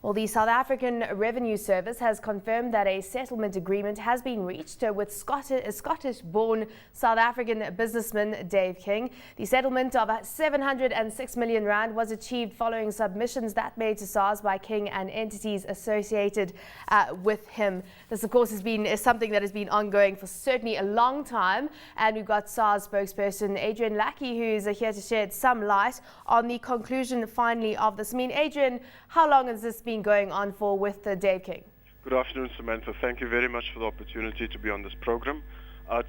Well, the South African Revenue Service has confirmed that a settlement agreement has been reached with Scottish-born South African businessman Dave King. The settlement of 706 million rand was achieved following submissions that made to SARS by King and entities associated with him. This, of course, is something that has been ongoing for certainly a long time, and we've got SARS spokesperson Adrian Lackey, who's here to shed some light on the conclusion finally of this. I mean, Adrian, how long has this been going on for with Dave King? Good afternoon, Samantha. Thank you very much for the opportunity to be on this program.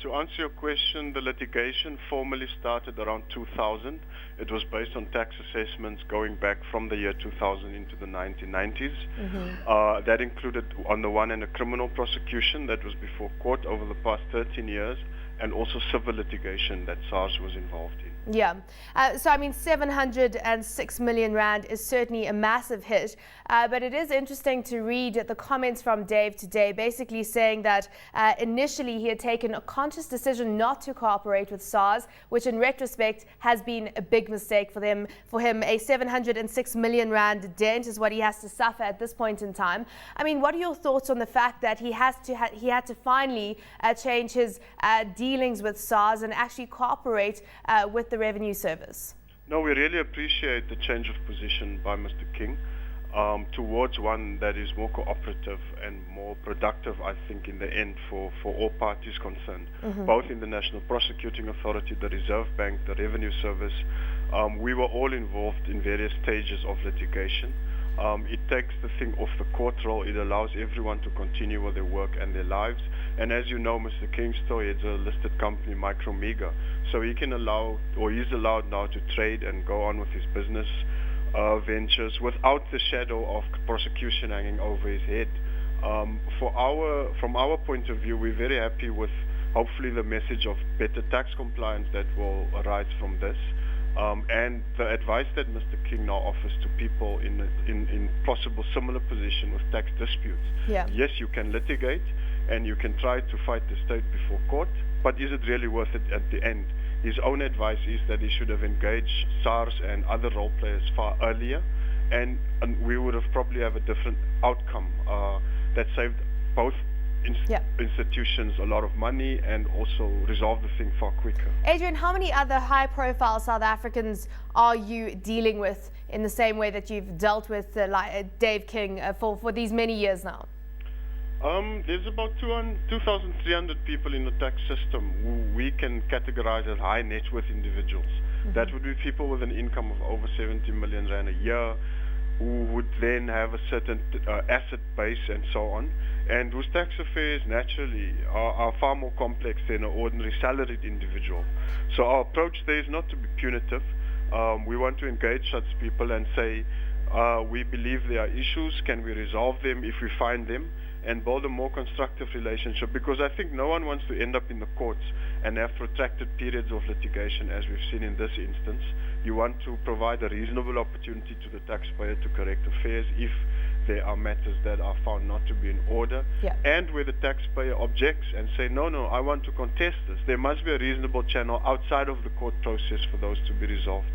To answer your question, the litigation formally started around 2000. It was based on tax assessments going back from the year 2000 into the 1990s. That included, on the one hand, a criminal prosecution that was before court over the past 13 years, and also civil litigation that SARS was involved in. Yeah. So, I mean, 706 million rand is certainly a massive hit, but it is interesting to read the comments from Dave today, basically saying that initially he had taken a conscious decision not to cooperate with SARS, which in retrospect has been a big mistake for him. A 706 million rand dent is what he has to suffer at this point in time. I mean, what are your thoughts on the fact that he had to finally change his dealings with SARS and actually cooperate with the Revenue Service? No, we really appreciate the change of position by Mr. King towards one that is more cooperative and more productive, I think, in the end for all parties concerned, both in the National Prosecuting Authority, the Reserve Bank, the Revenue Service. We were all involved in various stages of litigation. It takes the thing off the court roll. It allows everyone to continue with their work and their lives. And as you know, Mr. King still heads a listed company, Micromega, so he can allow, or he's allowed now, to trade and go on with his business ventures without the shadow of prosecution hanging over his head. From our point of view, we're very happy with hopefully the message of better tax compliance that will arise from this. And the advice that Mr. King now offers to people in possible similar position with tax disputes. Yeah. Yes, you can litigate and you can try to fight the state before court, but is it really worth it at the end? His own advice is that he should have engaged SARS and other role players far earlier, and we would have probably have a different outcome that saved both institutions a lot of money and also resolve the thing far quicker. Adrian, how many other high-profile South Africans are you dealing with in the same way that you've dealt with Dave King for these many years now? There's about 2,300 people in the tax system who we can categorize as high net worth individuals. That would be people with an income of over 70 million rand a year, who would then have a certain asset base and so on, and whose tax affairs naturally are far more complex than an ordinary salaried individual. So our approach there is not to be punitive. We want to engage such people and say, we believe there are issues, can we resolve them if we find them, and build a more constructive relationship, because I think no one wants to end up in the courts and have protracted periods of litigation as we've seen in this instance. You want to provide a reasonable opportunity to the taxpayer to correct affairs if there are matters that are found not to be in order, and where the taxpayer objects and say, no, I want to contest this. There must be a reasonable channel outside of the court process for those to be resolved.